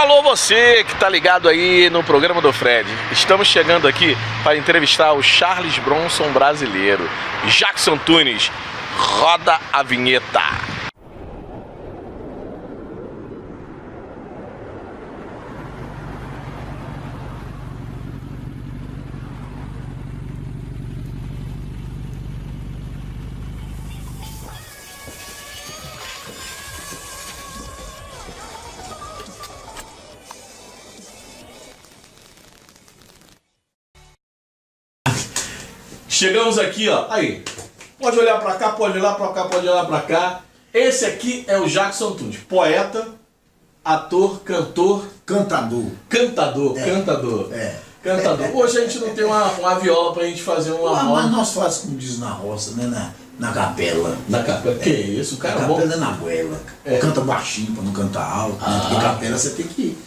Alô você que tá ligado aí no programa do Fred. Estamos chegando aqui para entrevistar o Charles Bronson brasileiro. Jackson Tunis, roda a vinheta. Chegamos aqui, ó. Aí. Pode olhar pra cá, pode olhar pra cá, pode olhar pra cá. Esse aqui é o Jackson Tunis. Poeta, ator, cantor. Cantador. Cantador. Cantador. Hoje a gente não tem uma viola pra gente fazer uma roda. Mas nós fazemos como diz na roça, né? Na capela. Na capela? Que isso, cara? Na capela é na goela. Canta baixinho pra não cantar alto. Porque capela você tem que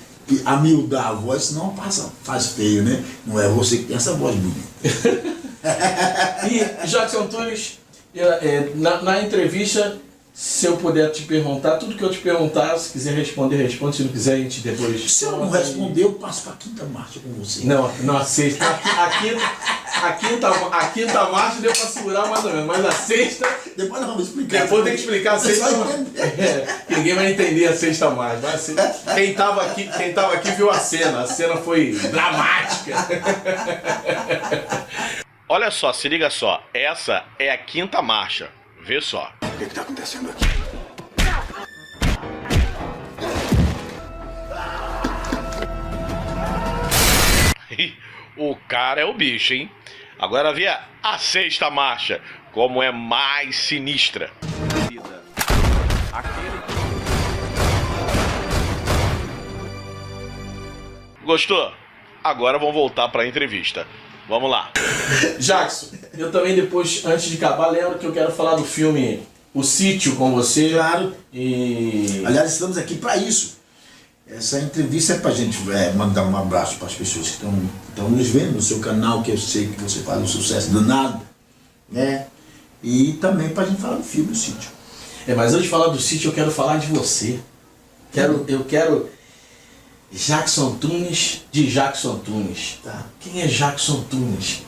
amildar a voz, senão faz feio, né? Não é você que tem essa voz bonita. E Jackson Tunis, na entrevista, se eu puder te perguntar, tudo que eu te perguntar, se quiser responder, responde. Se não quiser, a gente depois... Se eu não responder, eu passo para a quinta marcha com você. Não, a sexta. A quinta marcha deu para segurar mais ou menos, mas a sexta... Depois nós vamos explicar. Depois tem que explicar a sexta. Ninguém vai entender a sexta marcha. Quem tava aqui viu a cena foi dramática. Olha só, se liga só, essa é a quinta marcha, vê só. O que está acontecendo aqui? O cara é o bicho, hein? Agora vê a sexta marcha, como é mais sinistra. Gostou? Agora vamos voltar para a entrevista. Vamos lá. Jackson, eu também depois, antes de acabar, lembro que eu quero falar do filme O Sítio com você. Claro. E... Aliás, estamos aqui para isso. Essa entrevista é para a gente mandar um abraço para as pessoas que estão nos vendo no seu canal, que eu sei que você faz um sucesso danado, né? E também para a gente falar do filme O Sítio. Mas antes de falar do Sítio, eu quero falar de você. Eu quero... Jackson Tunis de Jackson Tunis. Tá. Quem é Jackson Tunis?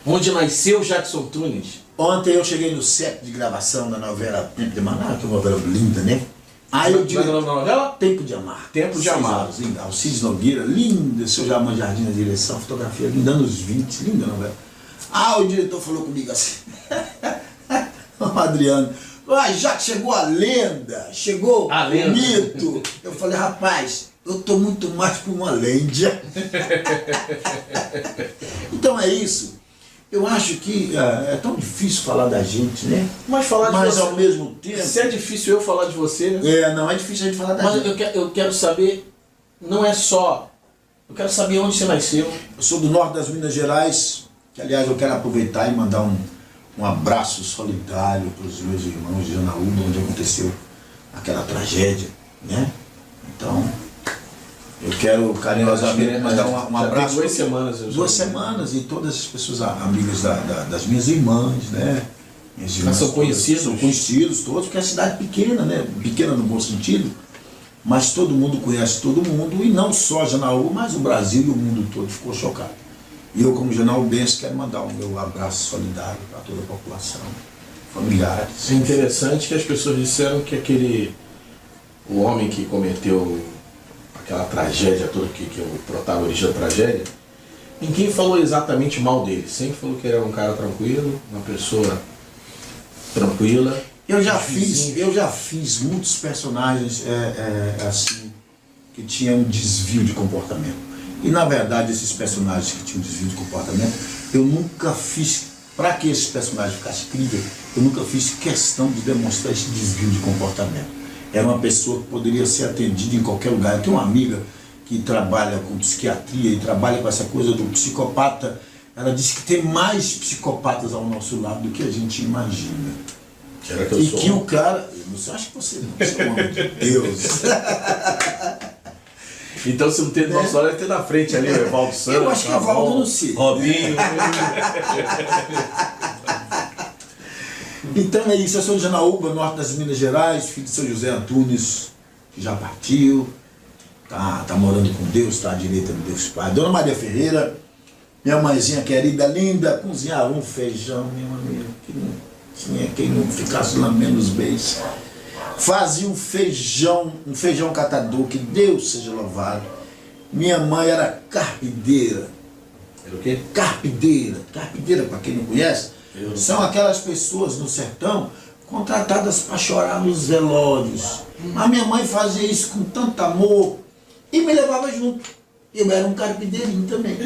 Onde nasceu Jackson Tunis? Ontem eu cheguei no set de gravação da novela Tempo de Amar, que é uma novela linda, né? Aí eu digo, novela? Tempo de Amar. Tempo de Amar. Alcides Nogueira, linda, seu Jaman Jardim na direção, fotografia linda, anos 20, linda novela. O diretor falou comigo assim, o Adriano, já que chegou a lenda, chegou o mito. Eu falei, rapaz, eu tô muito mais para uma lenda. Então é isso. Eu acho que é tão difícil falar da gente, né? Mas falar de Mas você, ao mesmo tempo... Se é difícil eu falar de você, né? Não é difícil a gente falar da Mas gente. eu quero saber, não é só... Eu quero saber onde você nasceu. Eu sou do norte das Minas Gerais, que aliás eu quero aproveitar e mandar um abraço solidário para os meus irmãos de Janaúba, onde aconteceu aquela tragédia, né? Então... Eu quero carinhosamente mandar um abraço. Tem 2 semanas. 2 semanas, e todas as pessoas amigas das minhas irmãs, né? Minhas irmãs são conhecidos? São conhecidos todos, porque é cidade pequena, né? Pequena no bom sentido, mas todo mundo conhece todo mundo, e não só Janaúba, mas o Brasil e o mundo todo ficou chocado. E eu, como janaubense, quero mandar o meu abraço solidário para toda a população, familiares. É interessante que as pessoas disseram que o homem que cometeu aquela tragédia toda, que o protagonista da tragédia, ninguém falou exatamente mal dele, sempre falou que era um cara tranquilo, uma pessoa tranquila. Eu já fiz muitos personagens assim, que tinham um desvio de comportamento. E na verdade esses personagens que tinham desvio de comportamento, eu nunca fiz, para que esses personagens ficassem incríveis, eu nunca fiz questão de demonstrar esse desvio de comportamento. Era uma pessoa que poderia ser atendida em qualquer lugar. Eu tenho uma amiga que trabalha com psiquiatria e trabalha com essa coisa do psicopata. Ela disse que tem mais psicopatas ao nosso lado do que a gente imagina. Que o cara... Eu acho que você não, você é um homem de Deus. Então se não tem do nosso lado, vai ter na frente ali o Evaldo Santos. Eu acho que o Evaldo não sei. Robinho. Então é isso, eu sou de Janaúba, norte das Minas Gerais, filho de São José Antunes, que já partiu. tá morando com Deus, está à direita do Deus Pai. Dona Maria Ferreira, minha mãezinha querida, linda, cozinhava um feijão, meu amigo, que não tinha quem não ficasse lambendo os beijos. Fazia um feijão catador, que Deus seja louvado. Minha mãe era carpideira. Era o quê? Carpideira, para quem não conhece, são aquelas pessoas no sertão contratadas para chorar nos velórios. A minha mãe fazia isso com tanto amor e me levava junto. Eu era um carpideirinho também.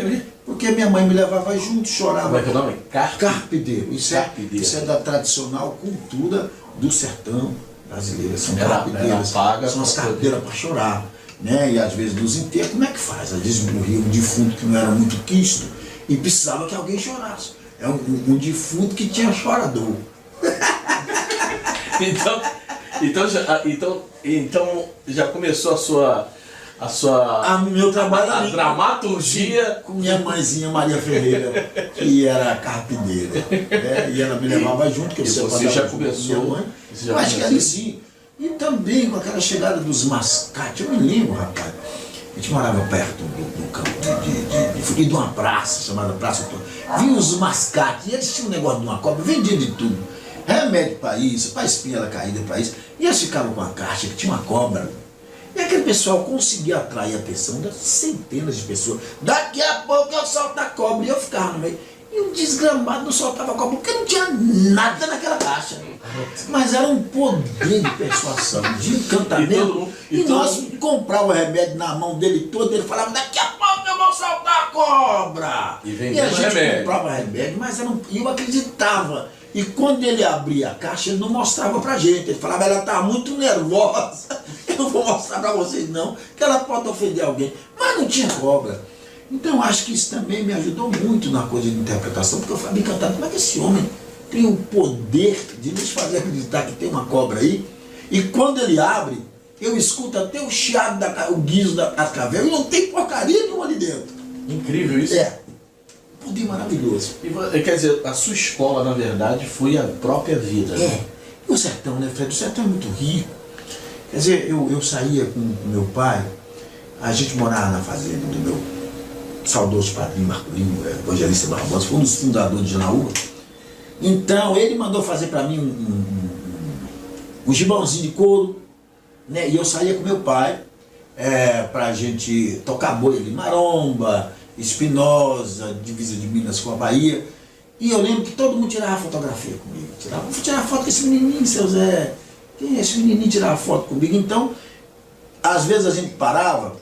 Porque minha mãe me levava junto, chorava. Como é que é o nome? Carpideiro. Isso é da tradicional cultura do sertão brasileiro. São carpideiras. São as carpideiras para chorar. Né? E às vezes nos enterros, como é que faz? Às vezes morria um defunto que não era muito quisto e precisava que alguém chorasse. É um defunto que tinha chorador. Então já começou meu trabalho a ali, dramaturgia com minha mãezinha Maria Ferreira, que era carpideira, né? E ela me levava junto, que eu você já começou, minha mãe. Eu acho que ali sim. E também com aquela chegada dos mascates, eu me lembro, rapaz, a gente morava perto do campo de uma praça, chamada Praça Antônio. Vinha os mascates, e eles tinham um negócio de uma cobra, vendia de tudo. Remédio para isso, para espinha caída, para isso. E eles ficavam com a caixa que tinha uma cobra. E aquele pessoal conseguia atrair a atenção das centenas de pessoas. Daqui a pouco eu solto a cobra, e eu ficava no meio. E um desgramado não soltava a cobra, porque não tinha nada naquela caixa. Mas era um poder de persuasão, de encantamento. E nós comprávamos o remédio na mão dele todo, ele falava, daqui a pouco eu vou soltar a cobra. E a gente remédio. comprava remédio, mas eu acreditava. E quando ele abria a caixa, ele não mostrava pra gente. Ele falava, ela tá muito nervosa, eu não vou mostrar pra vocês não, que ela pode ofender alguém. Mas não tinha cobra. Então acho que isso também me ajudou muito na coisa de interpretação, porque eu falei encantado, como é que esse homem tem o poder de nos fazer acreditar que tem uma cobra aí, e quando ele abre, eu escuto até o chiado, o guizo da cascavel, e não tem porcaria nenhuma ali dentro. Incrível isso. Poder maravilhoso. E, quer dizer, a sua escola, na verdade, foi a própria vida. Né? E o sertão, né, Fred? O sertão é muito rico. Quer dizer, eu saía com meu pai, a gente morava na fazenda do meu saudoso padrinho Marcolinho, evangelista Barbosa, foi um dos fundadores de Janaúba. Então ele mandou fazer para mim um gibãozinho de couro, né? E eu saía com meu pai para a gente tocar boi ali, Maromba, Espinosa, divisa de Minas com a Bahia. E eu lembro que todo mundo tirava fotografia comigo. Vou tirar foto com esse menininho, seu Zé. Quem é esse menininho tirar foto comigo? Então, às vezes a gente parava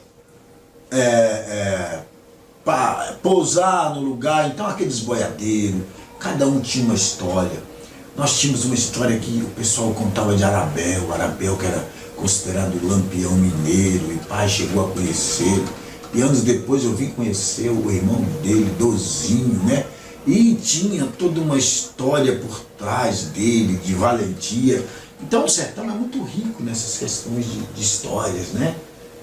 para pousar no lugar. Então aqueles boiadeiros, cada um tinha uma história. Nós tínhamos uma história que o pessoal contava de Arabel que era considerado o lampião mineiro, e pai chegou a conhecê-lo. E anos depois eu vim conhecer o irmão dele, Dozinho, né? E tinha toda uma história por trás dele, de valentia. Então o sertão é muito rico nessas questões de histórias, né?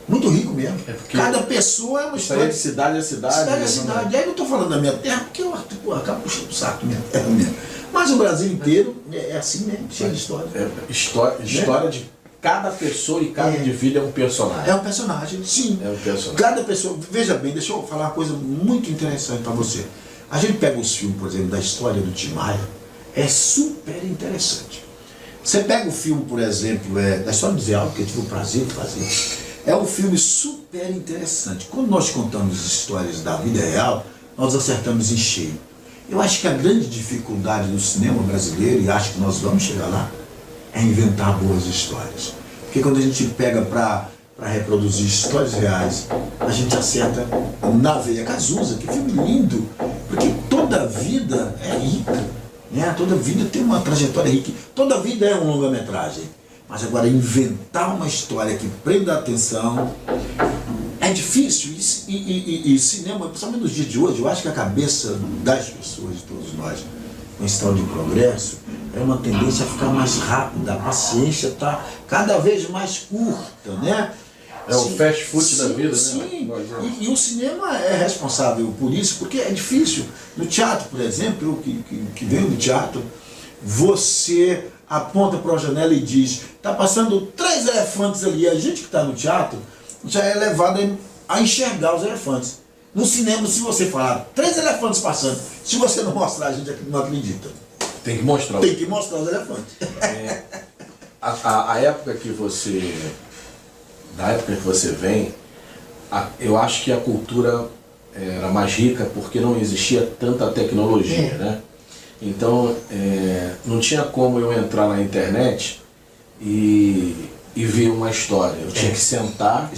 Muito rico mesmo. Cada pessoa é uma história. De cidade a cidade. Cidade a cidade. Aí eu não estou falando da minha terra, porque eu acabo puxando o saco da minha terra mesmo. Mas o Brasil inteiro é assim mesmo, cheio de história. História de cada pessoa e cada indivíduo é um personagem. É um personagem, sim. É um personagem. Cada pessoa, veja bem, deixa eu falar uma coisa muito interessante para você. A gente pega os filmes, por exemplo, da história do Tim Maia, é super interessante. Você pega o filme, por exemplo, da história do Zé Aldo, que eu tive o prazer de fazer. É um filme super interessante. Quando nós contamos histórias da vida real, nós acertamos em cheio. Eu acho que a grande dificuldade do cinema brasileiro, e acho que nós vamos chegar lá, é inventar boas histórias. Porque quando a gente pega para reproduzir histórias reais, a gente acerta na veia. Cazuza, que filme lindo, porque toda vida é rica, né? Toda vida tem uma trajetória rica, toda vida é uma longa-metragem. Mas agora inventar uma história que prenda a atenção é difícil. E cinema, principalmente nos dias de hoje, eu acho que a cabeça das pessoas, de todos nós, com esse tal de progresso, é uma tendência a ficar mais rápida, a paciência está cada vez mais curta, né? É o fast food da vida, sim. Né? E o cinema é responsável por isso, porque é difícil. No teatro, por exemplo, eu que venho do teatro, você aponta para a janela e diz, está passando 3 elefantes ali. A gente que está no teatro já é levado a enxergar os elefantes. No cinema, se você falar 3 elefantes passando, se você não mostrar, a gente não acredita. Tem que mostrar. Tem que mostrar os elefantes. A época que você... Da época que você vem, eu acho que a cultura era mais rica porque não existia tanta tecnologia, né? Então, não tinha como eu entrar na internet e ver uma história. Eu tinha que sentar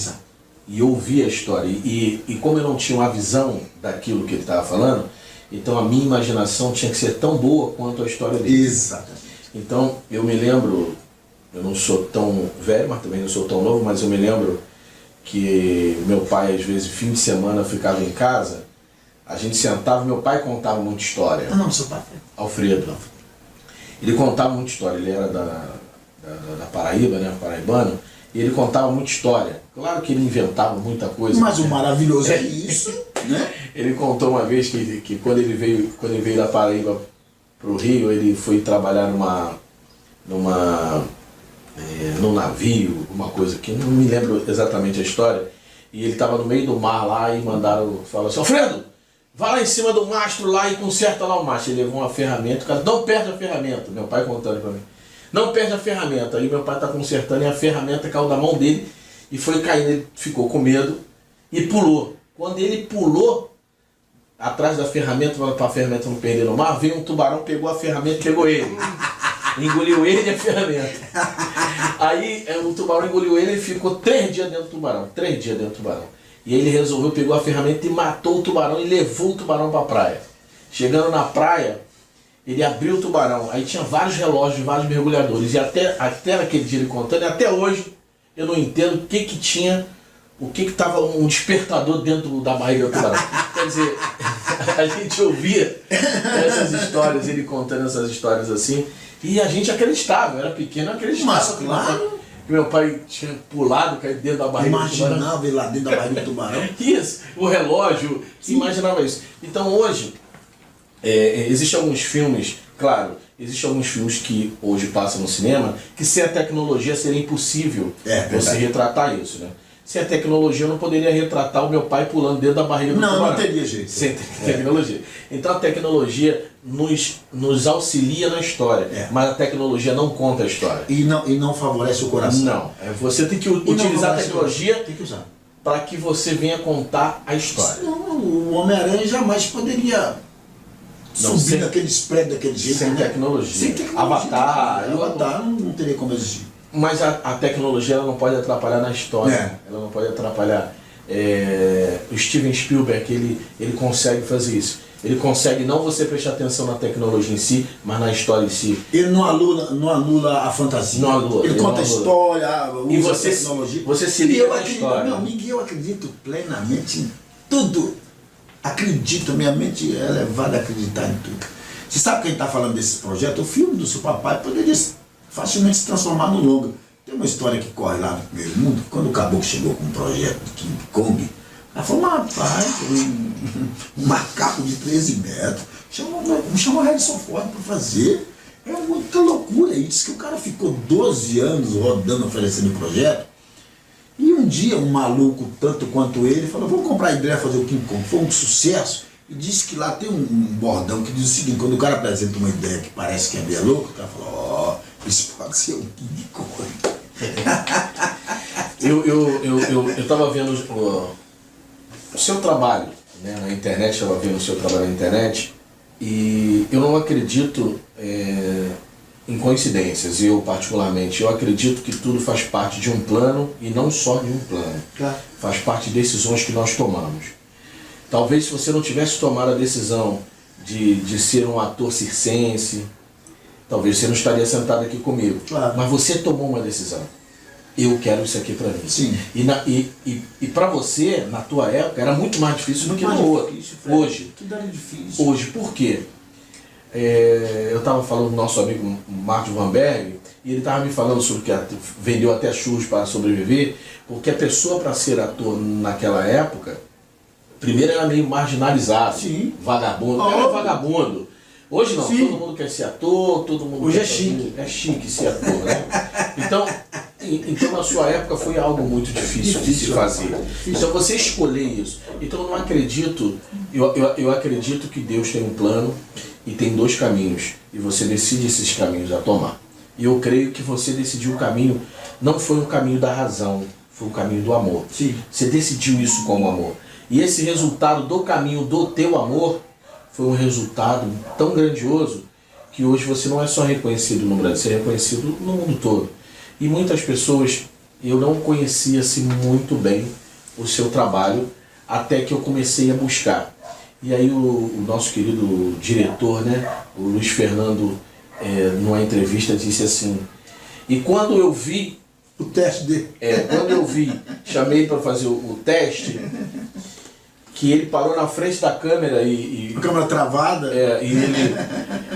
e ouvir a história. E como eu não tinha uma visão daquilo que ele estava falando, então a minha imaginação tinha que ser tão boa quanto a história dele. Exatamente. Então, eu me lembro, eu não sou tão velho, mas também não sou tão novo, mas eu me lembro que meu pai, às vezes, fim de semana, ficava em casa, a gente sentava, meu pai contava muita história. Não, seu pai. Alfredo. Ele contava muita história, ele era da Paraíba, né, paraibano, e ele contava muita história. Claro que ele inventava muita coisa. Mas o maravilhoso é isso, né? Ele contou uma vez que quando ele veio da Paraíba para o Rio, ele foi trabalhar num navio, uma coisa que não me lembro exatamente a história, e ele estava no meio do mar lá e falaram assim: Alfredo, vai lá em cima do mastro lá e conserta lá o mastro. Ele levou uma ferramenta, o cara, não perde a ferramenta, meu pai contando para mim, não perde a ferramenta. Aí meu pai está consertando e a ferramenta caiu da mão dele e foi caindo, ele ficou com medo e pulou. Quando ele pulou atrás da ferramenta, para a ferramenta não perder no mar, veio um tubarão, pegou a ferramenta e pegou ele. Engoliu ele e a ferramenta. Aí o tubarão engoliu ele e ficou 3 dias dentro do tubarão. 3 dias dentro do tubarão. E aí ele resolveu, pegou a ferramenta e matou o tubarão e levou o tubarão para a praia. Chegando na praia, ele abriu o tubarão. Aí tinha vários relógios, vários mergulhadores. E até naquele dia ele contando, e até hoje eu não entendo o que tinha, o que estava um despertador dentro da barriga do tubarão. Quer dizer, a gente ouvia essas histórias, ele contando essas histórias assim, e a gente acreditava, eu era pequeno, eu acreditava. Mas, claro. Que meu pai tinha pulado, caído dentro da barriga do tubarão. Imaginava ele lá dentro da barriga do tubarão. Isso, o relógio, imaginava isso. Então hoje, existem alguns filmes, claro, existem alguns filmes que hoje passam no cinema, que sem a tecnologia seria impossível você retratar isso, né? Sem a tecnologia eu não poderia retratar o meu pai pulando dentro da barriga do tubarão. Não teria jeito. Sem tecnologia. Então a tecnologia nos auxilia na história, mas a tecnologia não conta a história. E não favorece o coração. Não, você tem que utilizar a tecnologia tem que usar para que você venha contar a história. Não, o Homem-Aranha jamais poderia subir naqueles prédios daquele jeito. Sem tecnologia. Sem tecnologia. Avatar não teria como existir. Mas a tecnologia ela não pode atrapalhar na história. Ela não pode atrapalhar. O Steven Spielberg, ele consegue fazer isso. Ele consegue não você prestar atenção na tecnologia em si, mas na história em si. Ele não anula a fantasia. Não anula. Ele conta a história, usa a tecnologia. Você se liga na história. Meu amigo, eu acredito plenamente em tudo. Acredito, minha mente é levada a acreditar em tudo. Você sabe quem está falando desse projeto? O filme do seu papai poderia facilmente se transformar no longa. Tem uma história que corre lá no Primeiro Mundo, quando o Caboclo chegou com um projeto de King Kong, ela falou: rapaz, um macaco de 13 metros, chamou o Harrison Ford para fazer. É muita loucura. E disse que o cara ficou 12 anos rodando, oferecendo o projeto. E um dia um maluco, tanto quanto ele, falou: vamos comprar a ideia, fazer o King Kong. Foi um sucesso. E disse que lá tem um bordão que diz o seguinte: quando o cara apresenta uma ideia que parece que é meio louco, o cara falou: isso pode ser o King Kong. Eu estava vendo o seu trabalho, né, na internet, estava vendo o seu trabalho na internet, e eu não acredito em coincidências. Eu particularmente, eu acredito que tudo faz parte de um plano, e não só de um plano. Claro. Faz parte de decisões que nós tomamos. Talvez se você não tivesse tomado a decisão de ser um ator circense, talvez você não estaria sentado aqui comigo. Claro. Mas você tomou uma decisão. Eu quero isso aqui para mim. Sim. E para você, na tua época, era muito mais difícil do que no outro. Hoje. Tudo era difícil. Hoje, por quê? Eu estava falando do nosso amigo Marcos Van Berg, e ele estava me falando sobre que vendeu até churros para sobreviver, porque a pessoa, para ser ator naquela época, primeiro era meio marginalizado. Sim. Vagabundo. Era vagabundo. Hoje não, Sim. todo mundo quer ser ator, todo mundo hoje quer é chique. É chique ser ator, né? Então, Então na sua época foi algo muito difícil de se fazer. Então você escolher isso. Então eu não acredito, eu acredito que Deus tem um plano e tem dois caminhos. E você decide esses caminhos a tomar. E eu creio que você decidiu o caminho, não foi um caminho da razão, foi o caminho do amor. Sim. Você decidiu isso como amor. E esse resultado do caminho do teu amor foi um resultado tão grandioso que hoje você não é só reconhecido no Brasil, você é reconhecido no mundo todo. E muitas pessoas, eu não conhecia assim muito bem o seu trabalho, até que eu comecei a buscar. E aí o nosso querido diretor, né, o Luiz Fernando, numa entrevista disse assim, e quando eu vi o teste dele, quando eu vi, chamei para fazer o teste, que ele parou na frente da câmera a câmera travada, e ele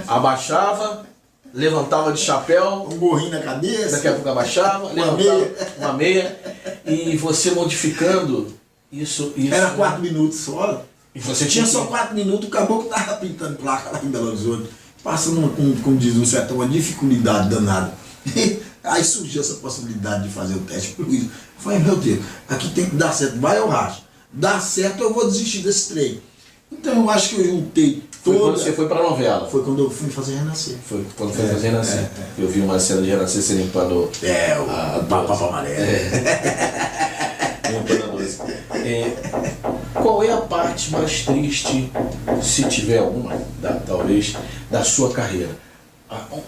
abaixava, levantava de chapéu, um gorrinho na cabeça, daqui a pouco abaixava, levantava uma meia, e você modificando isso era 4 minutos só. E você tinha só 4 minutos, acabou que tava pintando placa lá em Belo Horizonte, passando, como diz o certo, uma dificuldade danada. Aí surgiu essa possibilidade de fazer o teste por isso. Eu falei, meu Deus, aqui tem que dar certo, vai ou racha. Dá certo, eu vou desistir desse trem. Então eu acho que eu juntei toda... Foi quando você foi para a novela? Foi quando eu fui fazer Renascer. Foi quando foi fazer Renascer. Eu vi uma cena de Renascer, você limpando... o Papa Amarelo. Limpando a doce. Qual é a parte mais triste, se tiver alguma, talvez, da sua carreira?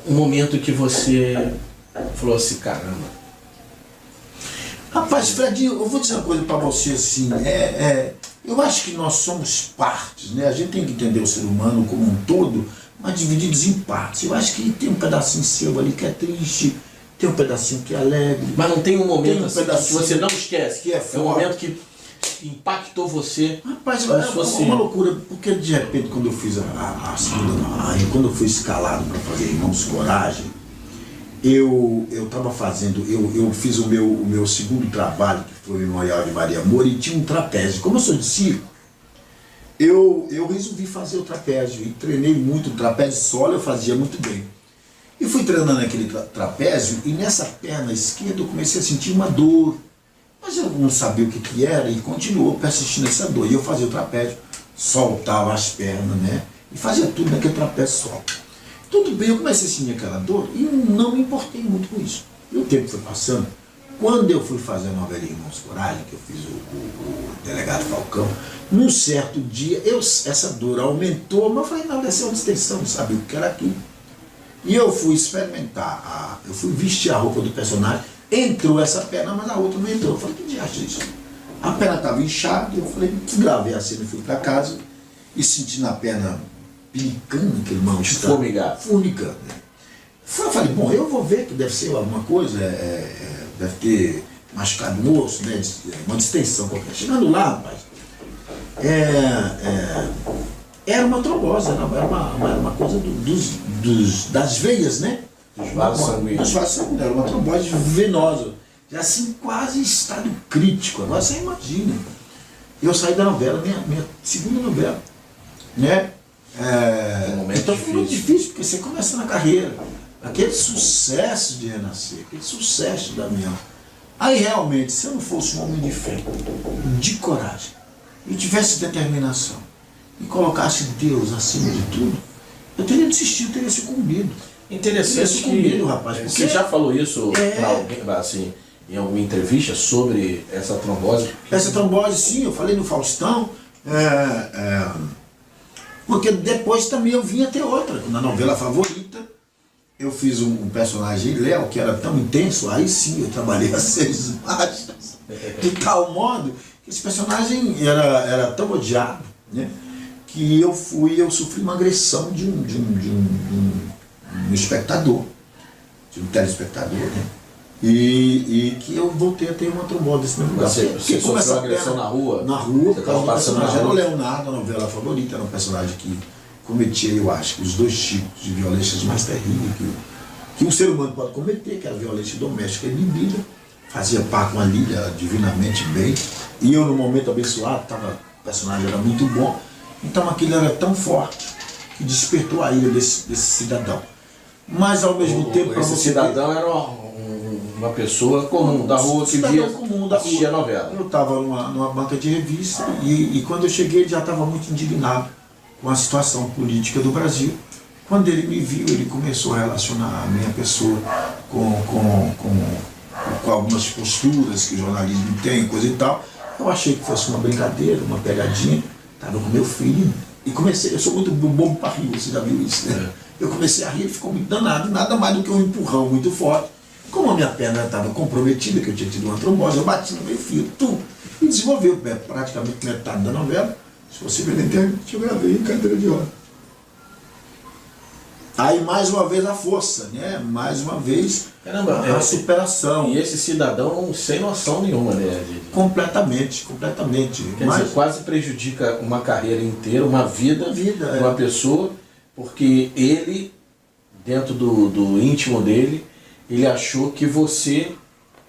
Um momento que você falou assim, caramba. Rapaz, Fredinho, eu vou dizer uma coisa para você assim, eu acho que nós somos partes, né? A gente tem que entender o ser humano como um todo, mas divididos em partes. Eu acho que tem um pedacinho seu ali que é triste, tem um pedacinho que é alegre. Mas não tem um momento tem um assim, que você não esquece, que é um momento que impactou você. Rapaz, é uma loucura, porque de repente quando eu fiz a segunda, quando eu fui escalado para fazer Irmãos Coragem, eu estava fazendo, eu fiz o meu segundo trabalho, que foi o Memorial de Maria Moura, e tinha um trapézio. Como eu sou de circo, eu resolvi fazer o trapézio, e treinei muito o trapézio solo, eu fazia muito bem. E fui treinando aquele trapézio, e nessa perna esquerda eu comecei a sentir uma dor, mas eu não sabia o que era, e continuou persistindo essa dor. E eu fazia o trapézio, soltava as pernas, né, e fazia tudo naquele trapézio solo. Tudo bem, eu comecei a sentir aquela dor e não me importei muito com isso. E o tempo foi passando. Quando eu fui fazer a novela Irmãos Coragem, que eu fiz o Delegado Falcão, num certo dia, essa dor aumentou, mas eu falei, não, deve ser uma distensão, não sabia o que era aquilo. E eu fui experimentar, eu fui vestir a roupa do personagem, entrou essa perna, mas a outra não entrou. Eu falei, que diacho é isso? A perna estava inchada, eu falei, gravei a cena e fui para casa, e senti na perna pinicando aquele mal-estar. Formigando. Eu falei, bom, eu vou ver que deve ser alguma coisa, deve ter machucado o osso, né, uma distensão qualquer. Chegando lá, rapaz, era uma trombose, era uma coisa das veias, né? Dos vasos sanguíneos. Era uma trombose venosa, já assim quase em estado crítico. Agora você imagina. Eu saí da novela, minha segunda novela, né? Então foi muito difícil, porque você começa na carreira, aquele sucesso de Renascer, aquele sucesso da minha. Aí realmente, se eu não fosse um homem de fé, de coragem, e tivesse determinação, e colocasse Deus acima de tudo, eu teria desistido, teria sucumbido. Interessante que rapaz, você já falou isso para alguém, assim, em alguma entrevista sobre essa trombose? Essa trombose, sim, eu falei no Faustão. Porque depois também eu vinha ter outra. Na novela Favorita, eu fiz um personagem, Léo, que era tão intenso, aí sim eu trabalhei as 6 marchas, de tal modo que esse personagem era tão odiado, né, que eu sofri uma agressão de um espectador, de um telespectador, né, e que eu voltei a ter uma trombose desse mesmo lugar. Você sofreu uma agressão na rua? Na rua, por causa do personagem. Era o rua. Leonardo, a novela Favorita, era um personagem que cometia, eu acho, os 2 tipos de violências mais terríveis que um ser humano pode cometer, que era a violência doméstica e bebida. Fazia par com a Lília divinamente bem, e eu no momento abençoado, o personagem era muito bom, então aquilo era tão forte que despertou a ira desse cidadão. Mas ao mesmo tempo... Esse cidadão era um uma pessoa comum da rua que via, comum da assistia a rua. novela. Eu estava numa banca de revista e quando eu cheguei ele já estava muito indignado com a situação política do Brasil. Quando ele me viu, ele começou a relacionar a minha pessoa com algumas posturas que o jornalismo tem, coisa e tal. Eu achei que fosse uma brincadeira, uma pegadinha. Estava com meu filho e comecei, eu sou muito bobo para rir, você já viu isso, né? Eu comecei a rir, ele ficou muito danado, nada mais do que um empurrão muito forte. Como a minha perna estava comprometida, que eu tinha tido uma trombose, eu bati no meio fio, e desenvolveu praticamente metade da novela. Se você ver na internet, eu gravei em cadeira de roda. Aí mais uma vez a força, né? Mais uma vez a superação. E esse cidadão sem noção nenhuma, né? Completamente. Quer dizer, quase prejudica uma carreira inteira, uma vida de uma pessoa, porque ele, dentro do íntimo dele, ele achou que você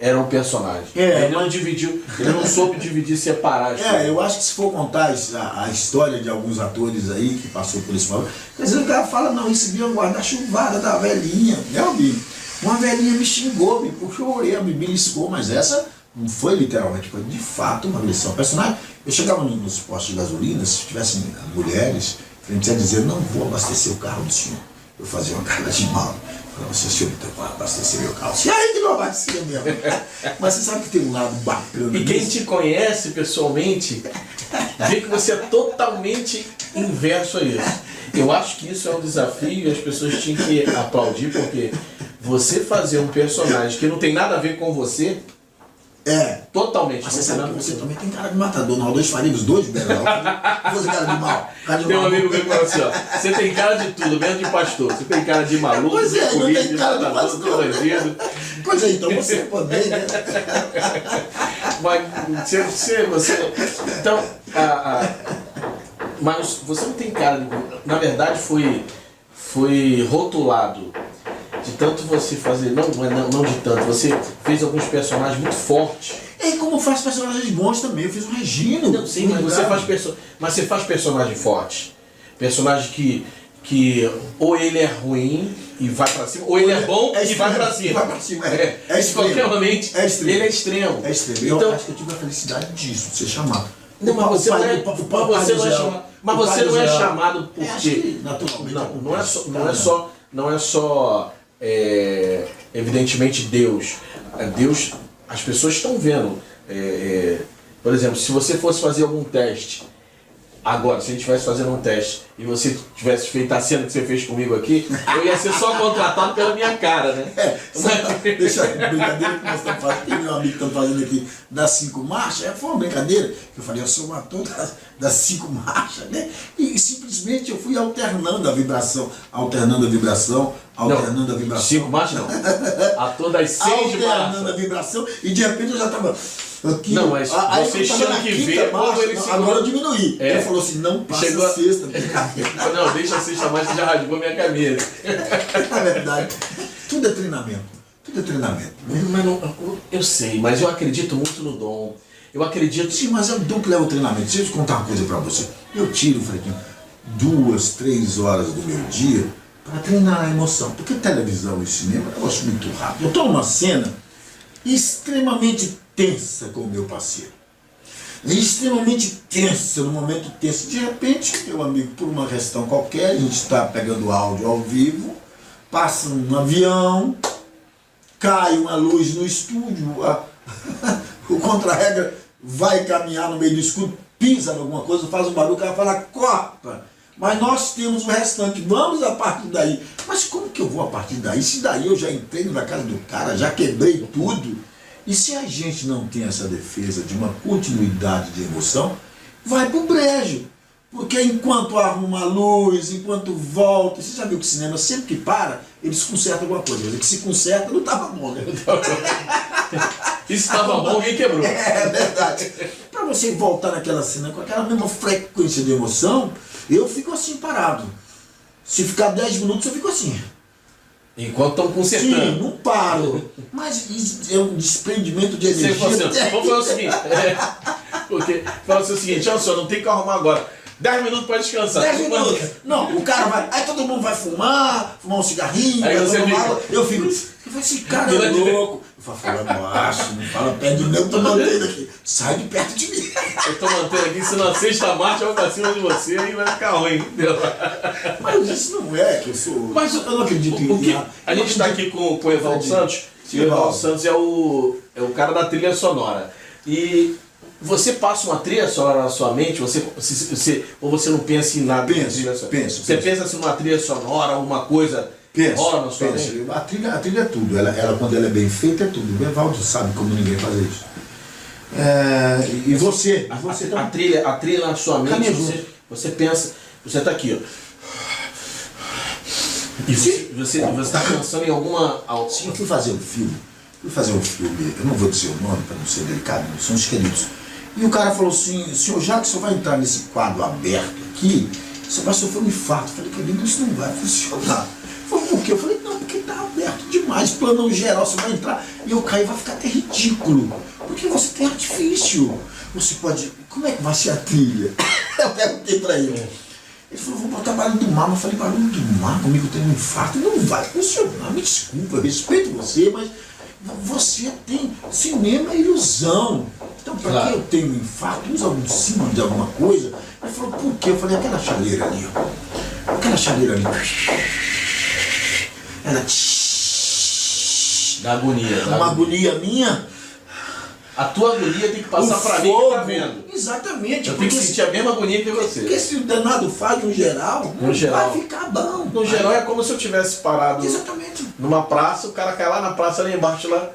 era um personagem. Ele não dividiu, ele não soube dividir, separar as coisas. Eu acho que se for contar a história de alguns atores aí que passou por esse momento, quer dizer, o cara fala, não, recebi uma guarda-chuvada da velhinha, né, Albinho? Uma velhinha me xingou, me puxou a orelha, me beliscou, mas essa não foi literalmente, foi de fato uma agressão. O personagem, eu chegava nos postos de gasolina, se tivessem mulheres, a gente ia dizer, não vou abastecer o carro do senhor. Eu fazia uma cara de mal. Falava, senhor, então vai abastecer meu carro. E aí que não abastecia mesmo. Mas você sabe que tem um lado bacana. E quem te conhece pessoalmente vê que você é totalmente inverso a isso. Eu acho que isso é um desafio e as pessoas tinham que aplaudir, porque você fazer um personagem que não tem nada a ver com você, totalmente. Mas você sabe que você também tem cara de matador. Nós dois faríamos dois Berlau. Você cara de mal. Tem um amigo meu que fala assim, ó, você tem cara de tudo, menos de pastor. Você tem cara de maluco, pois de político, não tem cara de pastor, de bandido. Pois é, então você também, né? Mas você... Então, mas você não tem cara de... Na verdade, foi rotulado de tanto você fazer, não de tanto, você fez alguns personagens muito fortes. E como faz personagens bons também, eu fiz o Regino. Não, sim, mas você faz personagem forte. Personagem que ou ele é ruim e vai pra cima, ou ele é bom e vai pra cima. Vai pra cima, é extremo. Extremamente, extremo. ele é extremo. É extremo. Então, eu acho que eu tive a felicidade disso, de ser chamado. Não, mas você não é chamado. Mas você não é chamado porque. Naturalmente. Não é só evidentemente Deus. Deus, as pessoas estão vendo. Por exemplo, se você fosse fazer algum teste, agora, se a gente estivesse fazendo um teste e você tivesse feito a cena que você fez comigo aqui, eu ia ser só contratado pela minha cara, né? Deixa a brincadeira que nós estamos fazendo, tem meu amigo que está fazendo aqui das 5 marchas, foi uma brincadeira, que eu falei, eu sou um ator das 5 marchas, né? E simplesmente eu fui alternando a vibração. 5 marchas não. Ator das 6 marchas. Alternando a vibração e de repente eu já estava aqui. Não, mas você tinha que ver quando ele se... Agora eu diminuí. Ele falou assim, não passa a sexta. Não, deixa a sexta marcha que já rasgou minha camisa. Na verdade, tudo é treinamento. Tudo é treinamento. Mas não, eu sei, mas eu acredito muito no dom. Eu acredito... Sim, mas é o dom que leva o treinamento. Deixa eu contar uma coisa pra você. Eu tiro, Fredinho, 2, 3 horas do meu dia para treinar a emoção. Porque televisão e cinema é um negócio muito rápido. Eu estou numa cena extremamente tensa com o meu parceiro. Extremamente tensa, num momento tenso. De repente, meu amigo, por uma questão qualquer, a gente está pegando áudio ao vivo, passa um avião, cai uma luz no estúdio, o contra-regra vai caminhar no meio do escuro, pisa em alguma coisa, faz um barulho, o cara fala, corta. Mas nós temos o restante, vamos a partir daí. Mas como que eu vou a partir daí? Se daí eu já entrei na casa do cara, já quebrei tudo. E se a gente não tem essa defesa de uma continuidade de emoção, vai pro brejo. Porque enquanto arruma a luz, enquanto volta, você já viu que o cinema sempre que para, eles consertam alguma coisa. Mas que se conserta não estava bom, né? E se estava bom, alguém quebrou. É verdade. Para você voltar naquela cena com aquela mesma frequência de emoção, eu fico assim parado. Se ficar 10 minutos, eu fico assim. Enquanto estão consertando. Sim, não paro. Mas é um desprendimento de energia. Vamos fazer o seguinte. Porque fala assim o seguinte, olha só, não tem que arrumar agora. 10 minutos pra descansar. 10 minutos. Não, o cara vai. Aí todo mundo vai fumar um cigarrinho, aí vai você tomar fica... água. Eu fico. Esse cara é louco. Eu falo, fala baixo, não fala perto de mim, eu tô mantendo aqui. Sai de perto de mim. Eu tô mantendo aqui, se na sexta marcha eu vou pra cima de você, aí vai ficar ruim, entendeu? Mas isso não é que eu sou. Mas eu não acredito em que a gente está aqui com o Evaldo Santos. E o Evaldo Santos é o cara da trilha sonora. E você passa uma trilha sonora na sua mente, ou você não pensa em nada? Penso. Você pensa assim numa trilha sonora, alguma coisa rola na sua mente? A trilha é tudo. Ela, quando ela é bem feita, é tudo. O Evaldo sabe como ninguém faz isso. E você? A trilha na sua mente, você pensa, você está aqui, ó. E você está pensando em alguma... Sim, eu fui fazer um filme, eu não vou dizer o nome para não ser delicado, são os queridos. E o cara falou assim, senhor Jackson vai entrar nesse quadro aberto aqui, você vai sofrer um infarto. Eu falei, querido, isso não vai funcionar. Ele falou, por quê? Eu falei, não, porque tá aberto demais, plano geral, você vai entrar e eu cair, vai ficar até ridículo. Porque você tem artifício. Você pode... Como é que vai ser a trilha? Eu perguntei para ele. Ele falou, vou botar barulho do mar. Mas eu falei, barulho do mar? Comigo tem um infarto. Não vai funcionar. Me desculpa, eu respeito você, mas você tem... Cinema é ilusão. Então, para que eu tenho um infarto, usa um símbolo de alguma coisa. Ele falou, por quê? Eu falei, aquela chaleira ali, ó. Aquela chaleira ali. Ela... Da agonia. Uma agonia minha... A tua agonia tem que passar para mim que tá vendo. Exatamente. Eu tenho que sentir a mesma agonia que você. Porque se o danado faz no geral, vai ficar bom. No geral é como se eu tivesse parado numa praça, o cara cai lá na praça, ali embaixo lá.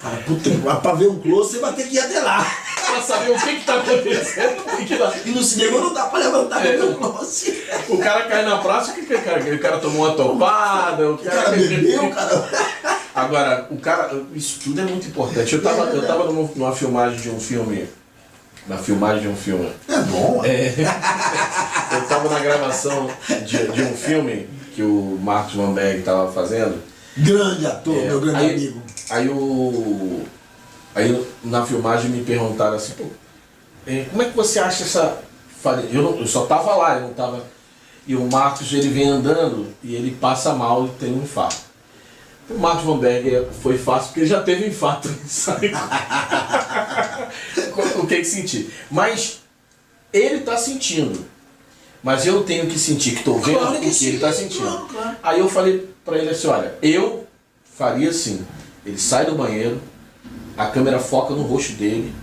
Cara, puta, pra ver um close você vai ter que ir até lá. Pra saber o que tá acontecendo, tem que ir lá. E no cinema não dá pra levantar pra ver um close. O cara cai na praça, o cara tomou uma topada, o cara bebeu, cara. Agora, isso tudo é muito importante. Eu tava numa filmagem de um filme. É bom. Eu tava na gravação de um filme que o Marcos Van Berg tava fazendo. Grande ator, meu grande amigo. Aí na filmagem me perguntaram assim, pô, como é que você acha essa... Eu só tava lá, eu não tava... E o Marcos, ele vem andando e ele passa mal e tem um infarto. O Marcos Van Berg foi fácil porque ele já teve infarto, sabe? O que sentir? Mas ele está sentindo. Mas eu tenho que sentir que estou vendo o que ele está sentindo. Claro. Aí eu falei para ele assim, olha, eu faria assim. Ele sai do banheiro, a câmera foca no rosto dele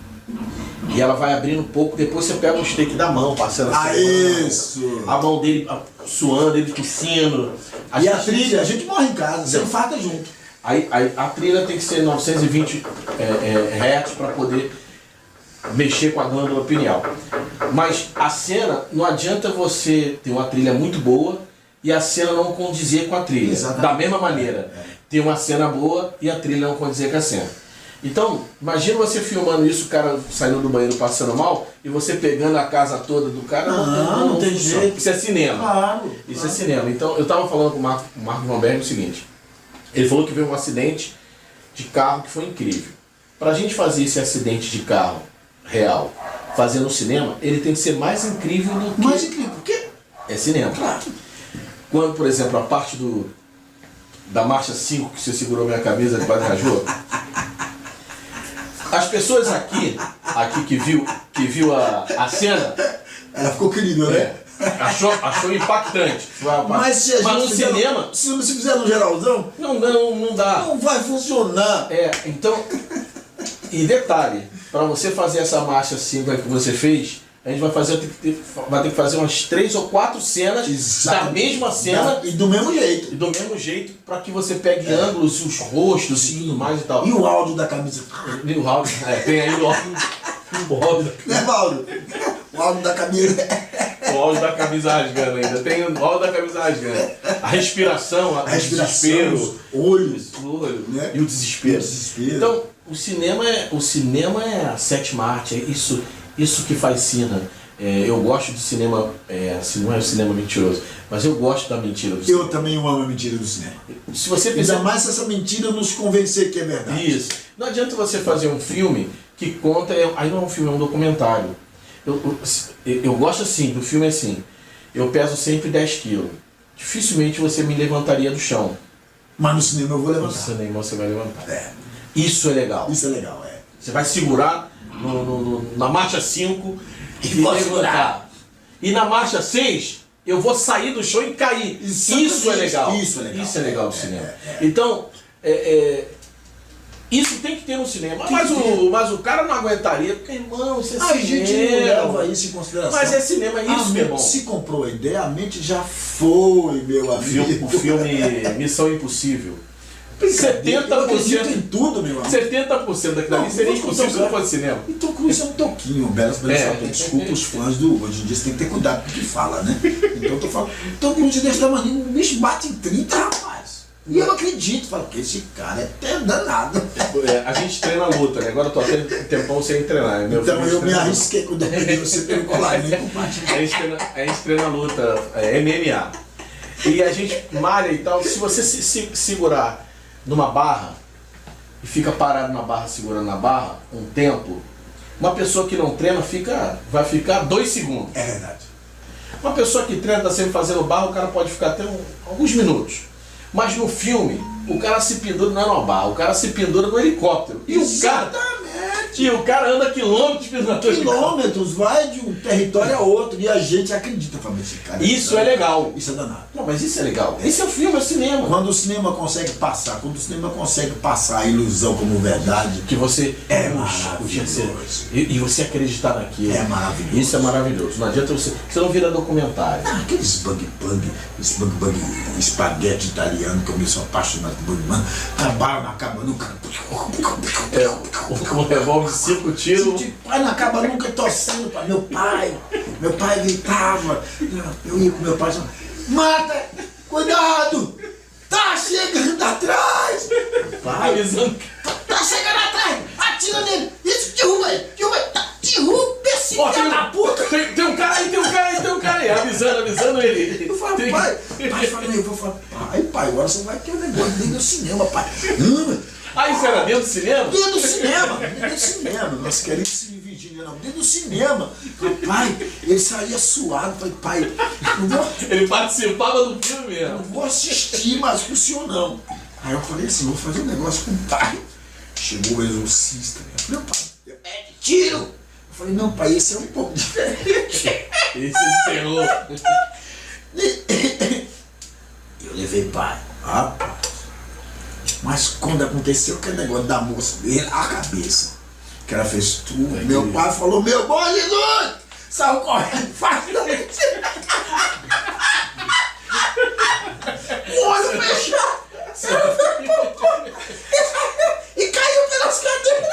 e ela vai abrindo um pouco, depois você pega um steak da mão, passando assim. Isso! A mão dele suando, ele tossindo. E a trilha, a gente morre em casa, você infarta junto. Aí a trilha tem que ser 920 Hz para poder mexer com a glândula pineal. Mas a cena, não adianta você ter uma trilha muito boa e a cena não condizer com a trilha. Exatamente. Da mesma maneira, ter uma cena boa e a trilha não condizer com a cena. Então, imagina você filmando isso, o cara saindo do banheiro passando mal, e você pegando a casa toda do cara, não tem jeito. Isso é cinema. Claro. Isso é cinema. Então, eu estava falando com o Marco Van Berg o seguinte, ele falou que veio um acidente de carro que foi incrível. Para a gente fazer esse acidente de carro real, fazer no cinema, ele tem que ser mais incrível do que... Mais incrível, por quê? É cinema. Claro. Quando, por exemplo, a parte da marcha 5 que você segurou minha camisa de quase rajou, as pessoas aqui que viu a cena... Ela ficou querida, né? Achou impactante. Mas no cinema... Se você fizer no geralzão... Não dá. Não vai funcionar. Então... E detalhe, para você fazer essa marcha 5 que você fez, a gente vai ter que fazer umas 3 ou 4 cenas da mesma cena. E do mesmo jeito. E do mesmo jeito, para que você pegue ângulos, os rostos e tudo mais e tal. E o áudio da camisa. E o áudio, tem aí o áudio. Né, Paulo? O áudio da camisa. O áudio da camisa rasgando ainda. Tem o áudio da camisa rasgando. A respiração, o desespero. Os olhos. Né? E o desespero. Então, o cinema é a sétima arte, é isso que faz cena. Eu gosto de cinema, não é o cinema mentiroso, mas eu gosto da mentira do cinema. Eu também amo a mentira do cinema. Se você fizer... Ainda mais se essa mentira nos convencer que é verdade. Isso. Não adianta você fazer um filme que conta, aí não é um filme, é um documentário. eu gosto assim, do filme assim. Eu peso sempre 10 quilos. Dificilmente você me levantaria do chão. Mas no cinema eu vou No levantar. cinema você vai levantar. É, Isso é legal. isso é legal, é. Você vai segurar na marcha 5 E vou levantar. E na marcha 6, eu vou sair do chão e cair. Exatamente. Isso é legal. Isso é legal. Isso é legal do cinema. é. Então, isso tem que ter no cinema. Tem Mas que ter. mas o cara não aguentaria, porque, irmão, isso é A cinema. gente não leva isso em consideração. Mas é cinema, é isso, meu irmão. Se comprou a ideia, a mente já foi, meu amigo. O filme Missão Impossível. Brincadeira, eu acredito 70%, em tudo, meu amigo. 70% daquilo ali Não, seria vou te impossível se contar, não fosse cinema. E Tom Cruise é um toquinho, Belas desculpa os fãs do. Hoje em dia você tem que ter cuidado com o que fala, né? Então eu tô falando, Tom Cruise desse tamanho, o bicho bate em 30, rapaz. E eu acredito, falo que esse cara é até danado. A gente treina a luta, né? Agora eu tô até um tempão sem treinar. Meu Então filho eu me treina- arrisquei com o dedo você pelo colarinho, compadre. a gente treina a luta, MMA. E a gente malha e tal. Se você se segurar numa barra e fica parado na barra, segurando na barra um tempo, uma pessoa que não treina vai ficar 2 segundos. É verdade. Uma pessoa que treina, está sempre fazendo barra, o cara pode ficar até alguns minutos. Mas no filme, o cara se pendura não é numa barra, o cara se pendura no helicóptero. E o cara anda quilômetros pisando no helicóptero. Quilômetros, vai de um território a outro e a gente acredita, Fabrício, esse cara. Isso é legal. Isso é danado. Não, mas isso é legal. Esse é o filme, é o cinema. Quando o cinema consegue passar a ilusão como verdade, Que você É podia ser. maravilhoso. E você acreditar naquilo. É maravilhoso. Isso é maravilhoso. Não adianta você não vira documentário. aqueles esse bug espaguete italiano, que eu me sou apaixonado por bug, trabalham na cama nunca. Um revólver de 5 tiros. Pai não acaba nunca torcendo para meu pai gritava, eu ia com meu pai e falava, mata, cuidado, tá chegando atrás, pai, Avisando. tá chegando atrás, atira nele, isso, derruba ele, derruba esse Ó, filho da puta. tem um cara aí, avisando ele. Eu falo, pai fala, eu vou falar, pai, agora você vai ter um negócio dentro do cinema, pai. Aí isso era dentro do cinema? Dentro do cinema, nossa querida Virgínia, não, dentro do cinema. Pai, ele saía suado, falei, pai, Ele participava do filme eu mesmo. não vou assistir mais com o senhor, não. Aí eu falei assim, vou fazer um negócio com o pai. Chegou o exorcista, né? Eu falei, pai, é de tiro. Eu falei, não, pai, esse é um pouco diferente. Esse esperou. Eu levei pai, rapaz. Mas quando aconteceu aquele negócio da moça dele, a cabeça, que ela fez tudo, meu pai falou, meu bom Jesus, saiu correndo, facilmente. O olho fechado, e caiu pelas cadeiras.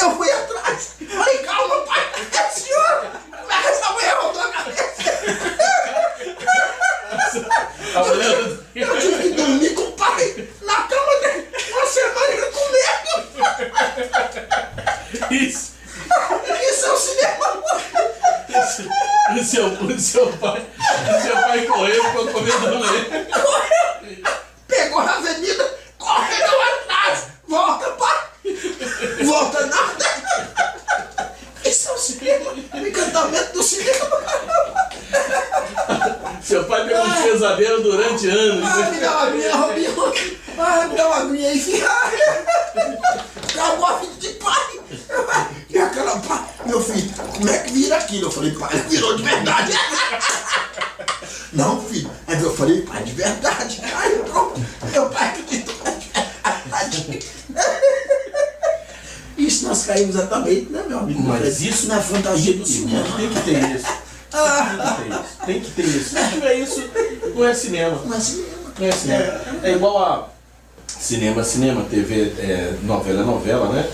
Eu fui atrás, falei, calma, pai, é o senhor, como é que essa mulher rodou a cabeça? A mulher... Eu tive que dormir com o pai na cama dele uma semana com medo. Isso Isso é o cinema. O seu pai correu, ficou comendo ele. Correu, pegou a avenida, correu lá atrás. Volta, pai. Volta nada. Isso é o cinema. O encantamento do cinema. Seu pai teve um pesadelo durante anos. Ai, me dá uma aguinha, Robinho. Ai, me dá uma aguinha aí, filho. Acabou a vida de pai. E aquela pai, meu filho, como é que vira aquilo? Eu falei, pai, virou de verdade. Não, filho. Aí eu falei, pai, de verdade. Aí pronto, meu pai acreditou de verdade. Isso nós caímos exatamente, né, meu amigo? Mas isso não é fantasia do cinema. Tem que ter isso. Tem que ter isso. Se tiver isso, não é cinema. Não é cinema. Não é cinema. É igual a cinema, TV, novela, né?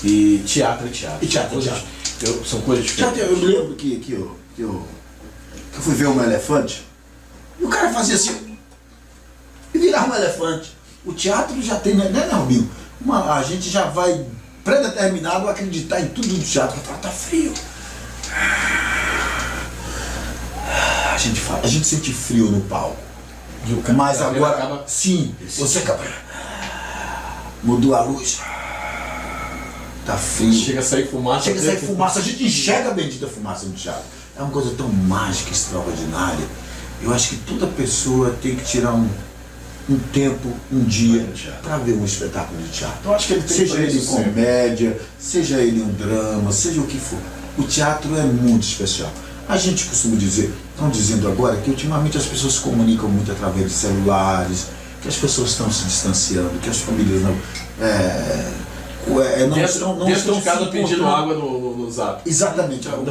E teatro. E teatro. São coisas diferentes. Eu me lembro que eu fui ver um elefante e o cara fazia assim e virava um elefante. O teatro já tem, né, Robinho? A gente já vai predeterminado a acreditar em tudo do teatro. Tá frio. A gente sente frio no palco. Mas agora, sim, você acaba. Mudou a luz. tá frio. Chega a sair fumaça. Chega a sair fumaça, a gente enxerga a bendita fumaça no teatro. É uma coisa tão mágica, extraordinária. Eu acho que toda pessoa tem que tirar um tempo, um dia, para ver um espetáculo de teatro. Eu acho que ele tem seja ele sempre. comédia, seja ele um drama, seja o que for. O teatro é muito especial. A gente costuma dizer, estão dizendo agora, que ultimamente as pessoas se comunicam muito através de celulares, que as pessoas estão se distanciando, que as famílias não Dentro estão de casa se pedindo encontrando. água no zap. Exatamente, o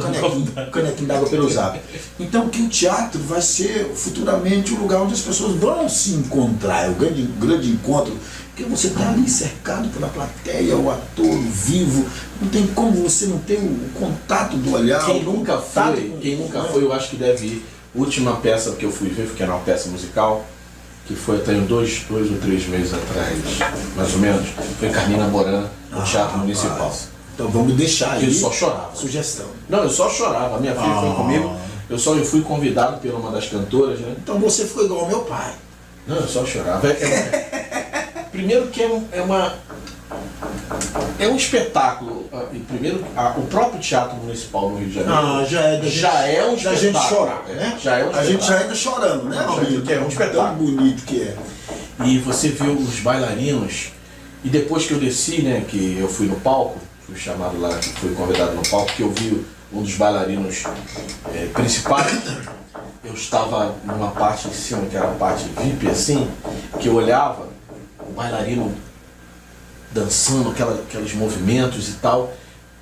canequinho d'água pelo zap. Então que o teatro vai ser futuramente o lugar onde as pessoas vão se encontrar, é o grande encontro, porque você está ali cercado pela plateia, o ator vivo, não tem como você não ter o contato do olhar. Quem nunca foi, eu acho que deve ir. Última peça que eu fui ver, que era uma peça musical, que foi até 2 ou 3 meses atrás, mais ou menos, foi Carmina Burana, no Teatro Municipal. Rapaz. Então vamos deixar aí. Eu só chorava. Sugestão. Não, eu só chorava. A minha filha foi comigo. Eu fui convidado por uma das cantoras, né? Então você ficou igual ao meu pai. Não, eu só chorava. Primeiro que é um espetáculo. E primeiro, o próprio Teatro Municipal no Rio de Janeiro já é um da gente espetáculo. chorar, né? Já é um A gente espetáculo. já entra chorando, né, Almir? Que é um espetáculo. Tão bonito que é. E você viu os bailarinos. E depois que eu desci, né, que eu fui no palco, fui chamado lá, fui convidado no palco, que eu vi um dos bailarinos principais. Eu estava numa parte em cima, que era a parte VIP, assim, que eu olhava o bailarino dançando, aqueles movimentos e tal.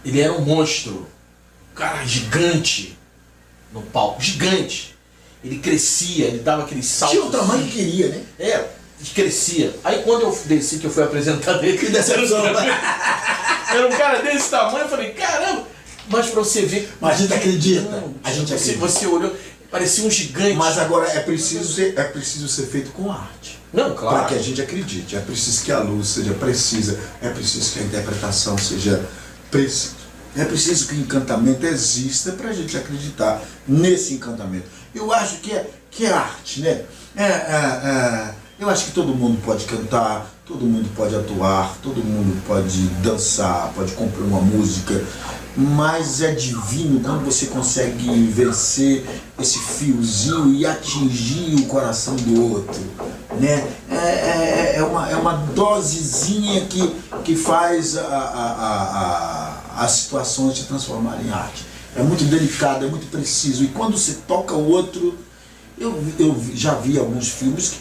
Ele era um monstro, um cara gigante no palco, gigante. Ele crescia, ele dava aqueles saltos. Tinha o tamanho que queria, né? Crescia. Aí quando eu desci, que eu fui apresentar ele, Que decepção. era um cara desse tamanho, eu falei, caramba! Mas pra você ver. Mas a gente acredita. Não, A gente acredita. você olhou, parecia um gigante. Mas agora é preciso ser feito com arte. Não, claro. Para que a gente acredite. É preciso que a luz seja precisa. É preciso que a interpretação seja precisa. É preciso que o encantamento exista para a gente acreditar nesse encantamento. Eu acho que é arte, né? Eu acho que todo mundo pode cantar, todo mundo pode atuar, todo mundo pode dançar, pode compor uma música, mas é divino quando você consegue vencer esse fiozinho e atingir o coração do outro, né? É uma dosezinha que faz as situações se transformarem em arte. É muito delicado, é muito preciso, e quando você toca o outro. Eu já vi alguns filmes que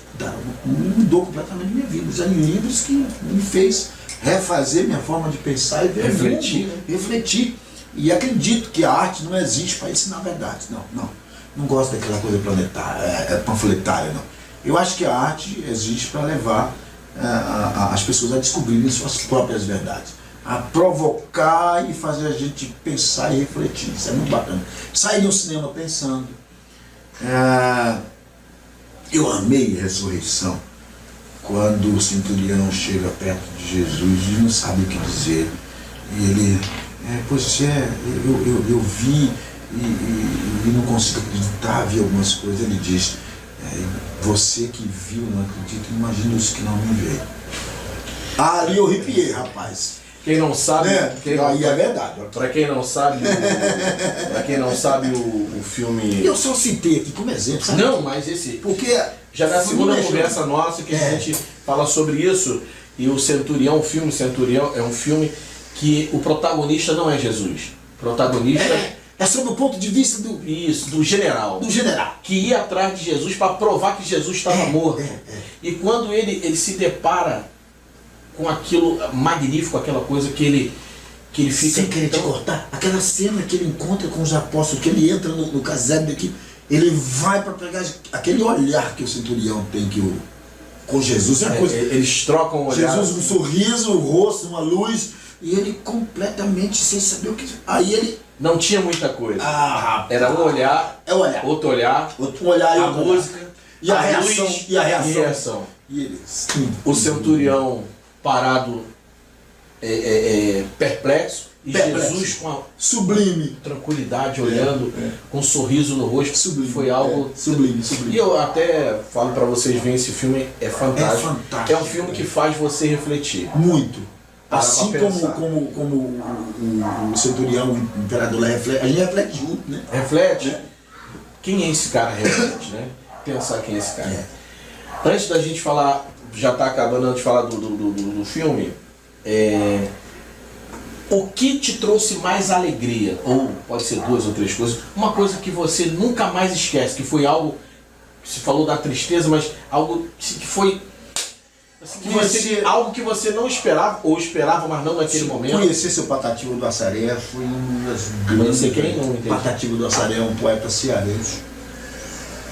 mudou completamente minha vida. Já li livros que me fez refazer minha forma de pensar e ver refletir. O mundo, refletir. E acredito que a arte não existe para ensinar verdades. Não gosto daquela coisa planetária, panfletária, não. Eu acho que a arte existe para levar as pessoas a descobrirem suas próprias verdades, a provocar e fazer a gente pensar e refletir. Isso é muito bacana. Sair do cinema pensando. Eu amei Ressurreição, quando o centurião chega perto de Jesus e não sabe o que dizer. E ele, eu vi e não consigo acreditar, vi algumas coisas. Ele diz, você que viu não acredita, imagina os que não me veem. Ali eu arrepiei, rapaz. Quem não sabe, aí é verdade. Para quem não sabe, o filme. Eu só citei aqui como exemplo, sabe? Não, mas porque já na segunda conversa nossa que a gente fala sobre isso, e o Centurião, o filme Centurião é um filme que o protagonista não é Jesus. O protagonista é sob o ponto de vista do general. Do general. Que ia atrás de Jesus para provar que Jesus estava morto. E quando ele se depara com aquilo magnífico, aquela coisa que ele fica... Sem querer te cortar, aquela cena que ele encontra com os apóstolos, que ele entra no casebre aqui, ele vai para pegar aquele olhar que o centurião tem com Jesus. Eles trocam o olhar. Jesus, um sorriso, o rosto, uma luz, e ele completamente sem saber o que... Aí ele... Não tinha muita coisa. Rapaz. Era um olhar, outro olhar, a música, e a reação. luz, e a reação. E ele, o centurião parado, perplexo, e Jesus com a sublime tranquilidade, olhando, com um sorriso no rosto. Sublime. Foi algo sublime. E eu até falo para vocês verem, esse filme é fantástico. É um filme que faz você refletir. Muito. Assim pra como, pensar. como o centurião, o imperador lá reflete, a gente reflete junto, né? Reflete. Quem é esse cara realmente, né? Pensar quem é esse cara. É. Antes da gente falar, já está acabando, antes de falar do filme, o que te trouxe mais alegria? Ou pode ser 2 ou 3 coisas. Uma coisa que você nunca mais esquece, que foi algo, se falou da tristeza, mas algo que foi... assim, algo que você não esperava, ou esperava, mas não naquele momento. Conhecer seu Patativa do Assaré foi uma das grandes... Conhecer quem? Não entendi. Patativa do Assaré é um poeta cearense.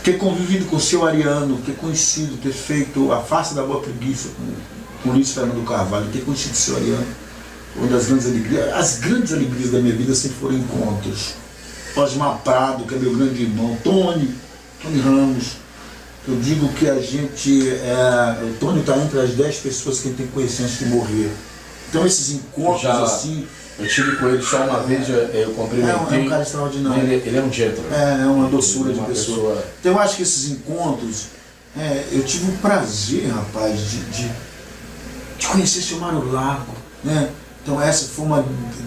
Ter convivido com o seu Ariano, ter conhecido, ter feito a face da boa preguiça com o Luiz Fernando Carvalho, ter conhecido o seu Ariano, uma das grandes alegrias. As grandes alegrias da minha vida sempre foram encontros. Osmar Prado, que é meu grande irmão, Tony Ramos. Eu digo que a gente, o Tony está entre as 10 pessoas que a gente tem que conhecer antes de morrer. Então esses encontros assim... Eu estive com ele só uma vez, eu cumprimentei. É um cara extraordinário. Ele é um gentleman. É uma doçura de uma pessoa. Então eu acho que esses encontros, eu tive o prazer, rapaz, de conhecer seu Mário Lago, né? Então essa foi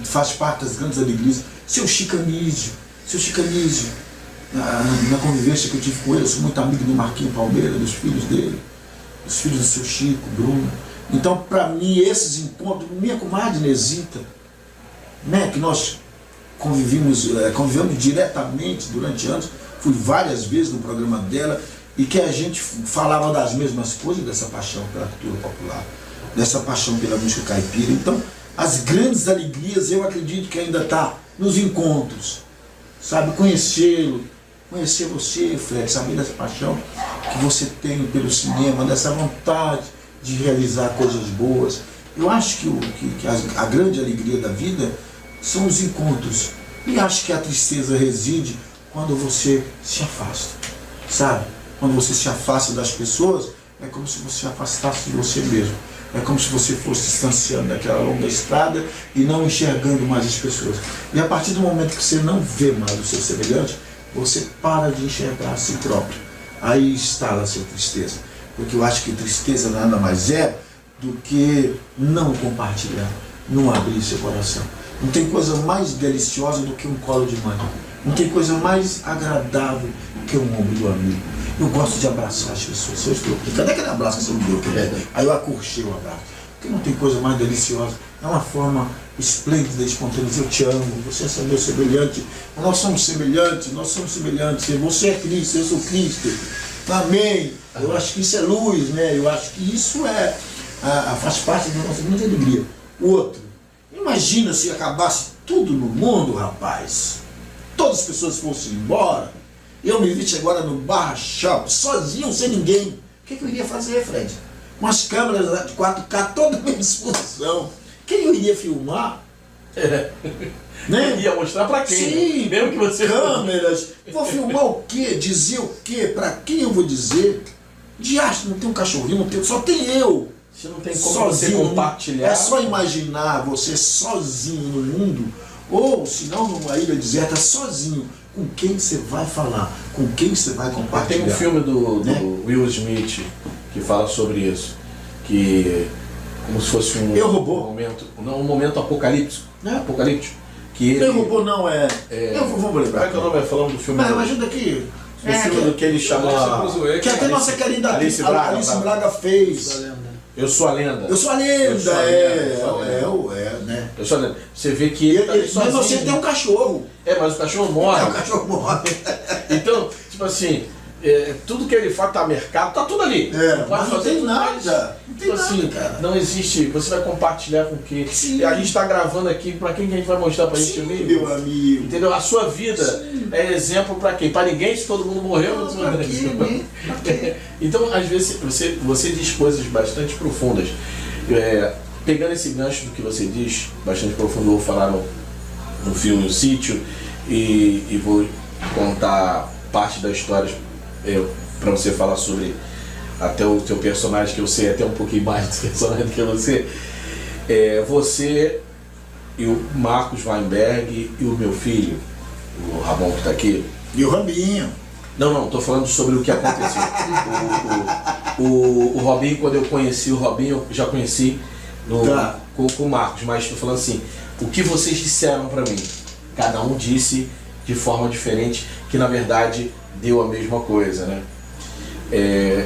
faz parte das grandes alegrias. Seu Chicanísio, na convivência que eu tive com ele, eu sou muito amigo do Marquinho Palmeira, dos filhos dele, dos filhos do seu Chico, Bruno. Então, para mim, esses encontros, minha comadre Nesita, né, que nós convivemos diretamente durante anos, fui várias vezes no programa dela, e que a gente falava das mesmas coisas, dessa paixão pela cultura popular, dessa paixão pela música caipira. Então, as grandes alegrias, eu acredito que ainda está nos encontros, sabe, conhecê-lo, conhecer você, Fred, saber dessa paixão que você tem pelo cinema, dessa vontade de realizar coisas boas. Eu acho que a grande alegria da vida são os encontros. E acho que a tristeza reside quando você se afasta, sabe? Quando você se afasta das pessoas, é como se você afastasse de você mesmo. É como se você fosse distanciando daquela longa estrada e não enxergando mais as pessoas. E a partir do momento que você não vê mais o seu semelhante, você para de enxergar a si próprio. Aí instala a sua tristeza. Porque eu acho que tristeza nada mais é do que não compartilhar, não abrir seu coração. Não tem coisa mais deliciosa do que um colo de mãe. Não tem coisa mais agradável do que um ombro do amigo. Eu gosto de abraçar as pessoas. Se eu estou aqui, cadê aquele abraço que você me deu? Aí eu acorchei o abraço. Porque não tem coisa mais deliciosa. É uma forma esplêndida, espontânea. Eu te amo, você é meu semelhante. Nós somos semelhantes. Você é Cristo, eu sou Cristo. Amém. Eu acho que isso é luz, né? Eu acho que isso faz parte da nossa grande alegria. O outro, imagina se acabasse tudo no mundo, rapaz. Todas as pessoas fossem embora. Eu me vi agora no Barra Shop, sozinho, sem ninguém. O que eu iria fazer, Fred? Com as câmeras de 4K, toda a minha disposição. Quem eu iria filmar? Né? Ia mostrar pra quem? Sim, mesmo que você câmeras. Vou filmar o quê? Dizer o quê? Pra quem eu vou dizer? De acho, não tem um cachorrinho, não tem, só tem eu. Você não tem como Sozinho, você compartilhar. É só imaginar você sozinho no mundo, ou se não numa ilha deserta, sozinho. Com quem você vai falar? Com quem você vai compartilhar? Tem um filme do né? Will Smith que fala sobre isso. Que como se fosse Eu Robô. um momento apocalíptico. Né? Apocalíptico. Que ele, Eu Robô não é. Eu vou lembrar. Como é que é o nome? Falando do filme. Mas ajuda aqui. Do filme do que ele chama. Que até nossa querida Alice Alice Braga fez. Eu Sou a Lenda. Eu sou a lenda, Eu sou a lenda, né? Eu sou a lenda. Você vê que ele tá ali Mas sozinho. você tem um cachorro. Mas o cachorro morre. O cachorro morre. Então, tipo assim, tudo que ele faz tá mercado, tá tudo ali. Mas não tem tudo, nada. mas, Não tem tipo assim, nada, cara. não existe. Você vai compartilhar com quem? Sim. A gente tá gravando aqui, pra quem que a gente vai mostrar pra gente Sim, mesmo? meu amigo. Entendeu? A sua vida é exemplo pra quem? Pra ninguém, se todo mundo morreu. Não, você pra vai- quê, né? Então, às vezes, você diz coisas bastante profundas. Pegando esse gancho do que você diz, bastante profundo, eu vou falar no filme O Sítio e vou contar parte da história para você falar sobre até o teu personagem, que eu sei até um pouquinho mais do personagem do que você. Você e o Marcos Weinberg e o meu filho, o Ramon que está aqui. E o Rambinho. Não, estou falando sobre o que aconteceu. O Robinho, quando eu conheci o Robinho, eu já conheci com o Marcos, mas estou falando assim, o que vocês disseram para mim? Cada um disse de forma diferente, que na verdade deu a mesma coisa, né?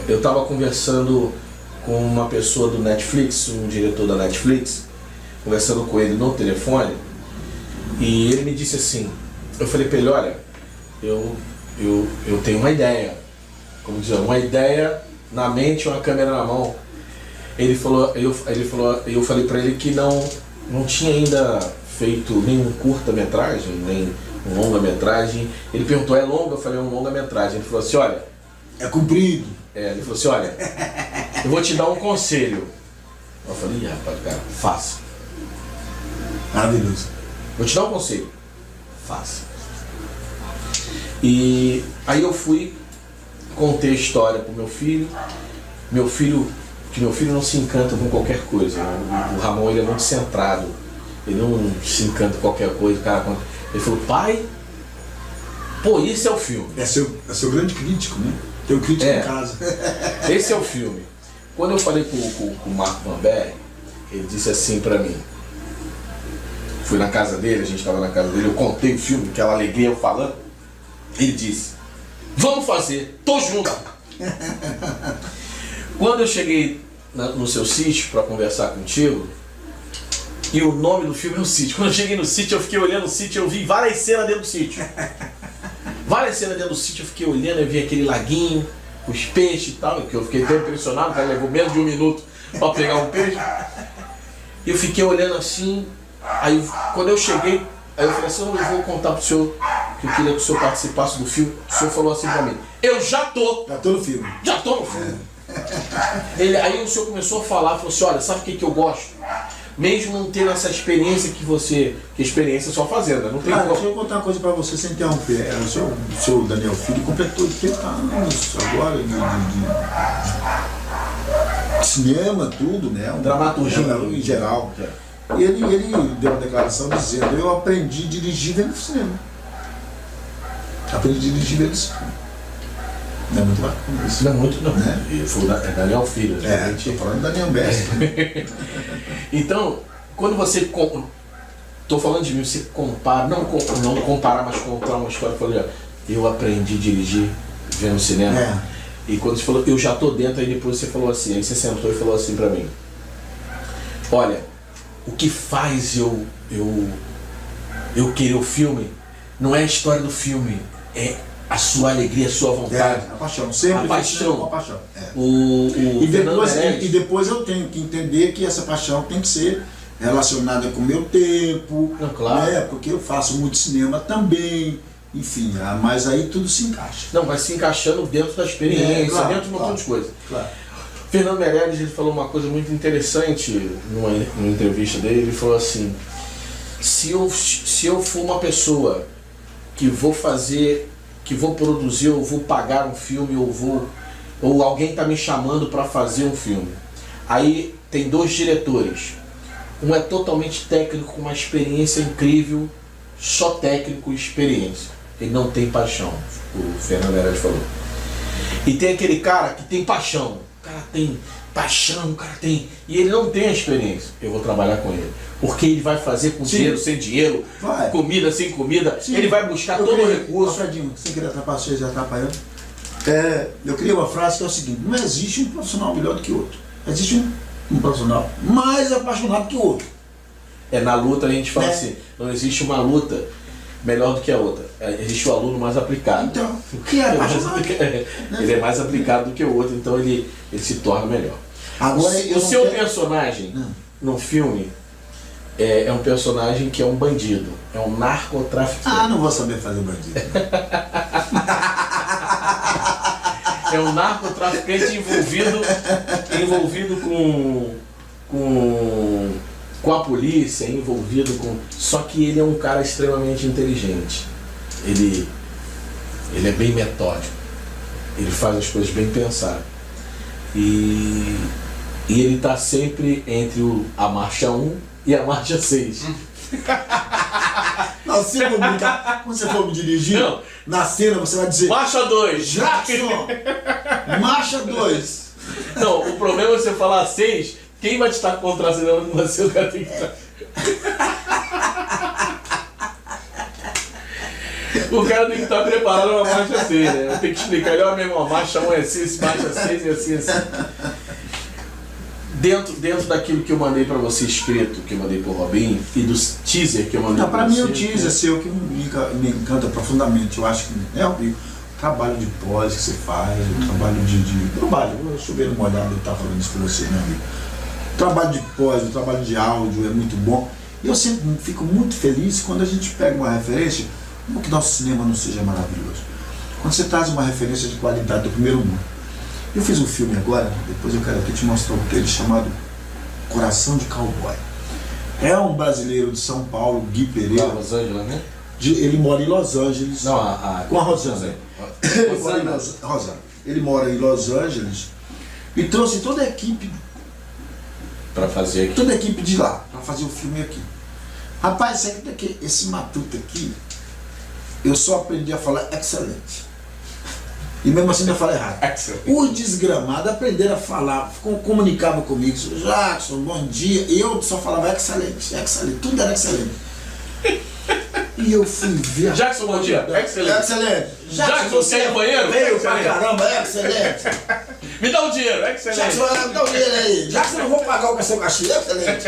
Eu estava conversando com uma pessoa do Netflix, um diretor da Netflix, conversando com ele no telefone, e ele me disse assim, eu falei para ele, olha, eu tenho uma ideia, como dizer, uma ideia na mente e uma câmera na mão. Ele falou, eu falei para ele que não tinha ainda feito nenhum curta-metragem, nem um longa-metragem. Ele perguntou, é longa? Eu falei, é um longa-metragem. Ele falou assim, olha... É comprido. Ele falou assim, olha, eu vou te dar um conselho. Eu falei, rapaz, cara, faça. Maravilhoso. Vou te dar um conselho. Faça. E aí eu fui, contei a história pro meu filho. Meu filho não se encanta com qualquer coisa. O Ramon, ele é muito centrado. Ele não se encanta com qualquer coisa. Cara, ele falou, pai, pô, isso é o filme. É seu grande crítico, né? Tem um crítico em casa. Esse é o filme. Quando eu falei com o Marco Van Berg, ele disse assim pra mim. Fui na casa dele, a gente estava na casa dele, eu contei o filme, aquela alegria eu falando. Ele disse, vamos fazer, tô junto. Quando eu cheguei no seu sítio para conversar contigo, e o nome do filme é o sítio. Quando eu cheguei no sítio, eu fiquei olhando o sítio, eu vi várias cenas dentro do sítio. Várias cenas dentro do sítio, eu fiquei olhando, eu vi aquele laguinho, os peixes e tal, que eu fiquei tão impressionado, o cara levou menos de 1 minuto para pegar um peixe. E eu fiquei olhando assim, aí quando eu cheguei, aí eu falei assim, eu vou contar pro senhor que eu queria que o senhor participasse do filme. O senhor falou assim pra mim, eu já tô no filme. Já tô no filme. Aí o senhor começou a falar, falou assim, olha, sabe o que eu gosto? Mesmo não tendo essa experiência que experiência só fazendo, não tem como. Deixa eu contar uma coisa pra você sem interromper. O seu Daniel Filho completou 30 anos agora de cinema, tudo, né? Dramaturgia em geral. E ele deu uma declaração dizendo, eu aprendi a dirigir vendo cinema. Aprendi a dirigir vendo cinema. Não é muito bacana isso. Não é muito, não. Né? Foi o Daniel Filho. Estou falando do Daniel Best. Então, quando você... Estou falando de mim, você compara, não comparar, mas contar uma história. Eu falei, eu aprendi a dirigir vendo cinema. E quando você falou, eu já tô dentro, aí depois você falou assim, aí você sentou e falou assim pra mim, olha, o que faz eu querer o filme não é a história do filme, é a sua alegria, a sua vontade. A paixão, sempre a paixão. Com a paixão. E depois eu tenho que entender que essa paixão tem que ser relacionada com o meu tempo, não, claro. Né? Porque eu faço muito cinema também, enfim, mas aí tudo se encaixa. Não, vai se encaixando dentro da experiência, claro, dentro de um montão de coisa. Claro. Fernando Meirelles, ele falou uma coisa muito interessante numa entrevista dele, ele falou assim, se eu for uma pessoa que vou produzir, ou vou pagar um filme, ou alguém está me chamando para fazer um filme, aí tem 2 diretores, um é totalmente técnico, com uma experiência incrível, só técnico e experiência, ele não tem paixão, o Fernando Meirelles falou. E tem aquele cara que tem paixão, o cara tem paixão, o cara tem, e ele não tem a experiência, eu vou trabalhar com ele, porque ele vai fazer com dinheiro, sem dinheiro, comida, sem comida, ele vai buscar todo o recurso. Alfredinho, sem querer atrapalhar, você já atrapalhando. Eu criei uma frase que é o seguinte, não existe um profissional melhor do que o outro, existe um profissional mais apaixonado que o outro. Na luta a gente fala assim, não existe uma luta melhor do que a outra, existe o aluno mais aplicado. Então, o que é apaixonado? Ele é mais aplicado do que o outro, então ele se torna melhor. Agora, o seu personagem no filme é um personagem que é um bandido, é um narcotraficante. Não vou saber fazer bandido. É um narcotraficante envolvido com a polícia, envolvido com... Só que ele é um cara extremamente inteligente. Ele é bem metódico. Ele faz as coisas bem pensadas. E ele está sempre entre a marcha 1 e a marcha 6. Não, se eu vou brincar, quando você for me dirigir, na cena você vai dizer... Marcha 2! Jackson! Marcha 2! Não, o problema é você falar 6, Quem vai te estar contracenando com você, o cara tem que estar. O cara tem que estar preparado uma marcha 6, né? Tem que explicar ele, ó, meu irmão, marcha 1 é assim, marcha 6 é assim, assim. Dentro daquilo que eu mandei pra você escrito, que eu mandei pro Robinho, e dos teaser que eu mandei pra pra mim você. o teaser seu que me encanta profundamente. Eu acho que o trabalho de pós que você faz, o trabalho trabalho, eu chovendo molhado, eu estava falando isso pra você, meu amigo. O trabalho de pós, o trabalho de áudio é muito bom. E eu sempre fico muito feliz quando a gente pega uma referência, não que nosso cinema não seja maravilhoso. Quando você traz uma referência de qualidade do primeiro mundo. Eu fiz um filme agora, depois eu quero aqui te mostrar um dele chamado Coração de Cowboy. É um brasileiro de São Paulo, Gui Pereira. Los Angeles, né? Ele mora em Los Angeles. Não, com a Rosana. Ele mora em Los Angeles e trouxe toda a equipe para fazer aqui. Toda a equipe de lá, para fazer o filme aqui. Rapaz, sabe que esse matuto aqui, eu só aprendi a falar excelente. E mesmo assim eu falei errado. Os desgramados aprenderam a falar, comunicavam comigo, Jackson, bom dia. E eu só falava excelente, excelente, tudo era excelente. E eu fui ver. Jackson, bom dia. Excelente. Excelente. Jackson, você é banheiro? Veio pra caramba, excelente. Me dá o dinheiro, excelente. Jackson, me dá o dinheiro aí. Jackson, eu vou pagar o seu cachê, excelente.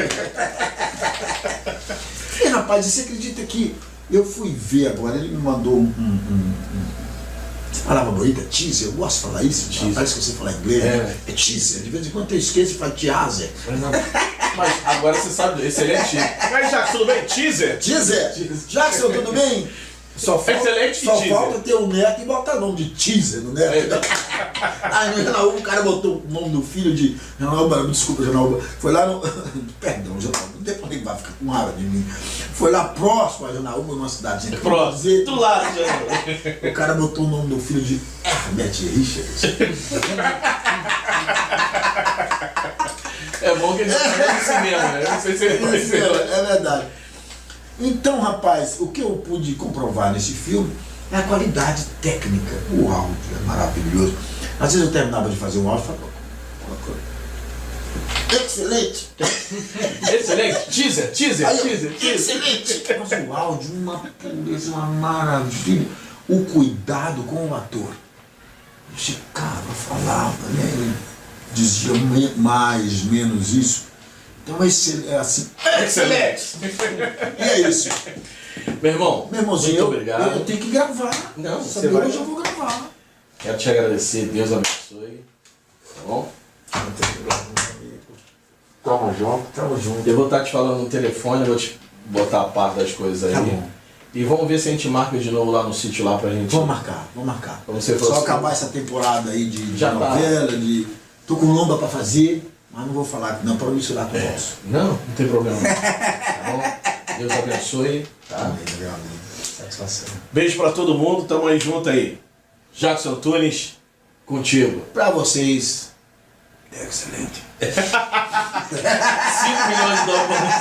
E rapaz, você acredita que eu fui ver agora, ele me mandou palavra bonita, teaser, eu gosto de falar isso, parece que você fala inglês, é teaser, de vez em quando eu esqueço e falo teaser. Mas agora você sabe, excelente. Mas Jackson, tudo bem? Teaser? Teaser? Jackson, tudo bem? Só falta ter um neto e botar o nome de teaser no neto. Aí no Janaúba o cara botou o nome do filho de Janaúba, desculpa Janaúba, foi lá no. Perdão, Janaúba, depois ele vai ficar com raiva de mim. Foi lá próximo a Janaúba, numa cidadezinha. Próximo, do lado de Janaúba. O cara botou o nome do filho de Herbert Richards. É bom que ele tá no cinema, né? Eu não sei se ele é verdade. Então, rapaz, o que eu pude comprovar nesse filme é a qualidade técnica. O áudio é maravilhoso. Às vezes eu terminava de fazer um áudio e falava, excelente! Excelente! Teaser! Excelente! Mas o áudio, uma pureza, uma maravilha. O cuidado com o ator. Checava, falava, né? Ele dizia mais, menos isso. Então é assim, excelente! E é isso. Meu irmão, irmãozinho, muito obrigado. Eu tenho que gravar. Não, você vai... Hoje eu vou gravar. Quero te agradecer, Deus abençoe. Tá bom? Tamo junto. Eu vou estar te falando no telefone, eu vou te botar a parte das coisas aí. Tá bom. E vamos ver se a gente marca de novo lá no sítio lá pra gente. Vamos marcar. Como você Só assim, acabar essa temporada aí de já novela, tô com lomba pra fazer, mas não vou falar, não, para misturar com o nosso. Não tem problema. Tá bom? Deus abençoe. Tá? Amém, meu amigo. Satisfação. Beijo pra todo mundo, tamo aí junto aí. Jackson Tunes, contigo. Pra vocês, é excelente. 5 milhões de dólares.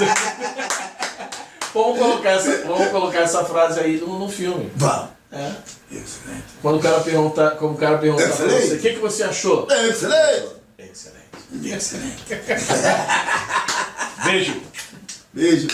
Vamos colocar essa frase aí no filme. Vamos. É. Excelente. Quando o cara perguntar pra você, o que você achou? Excelente. Excelente. Excelente. Beijo. Beijo.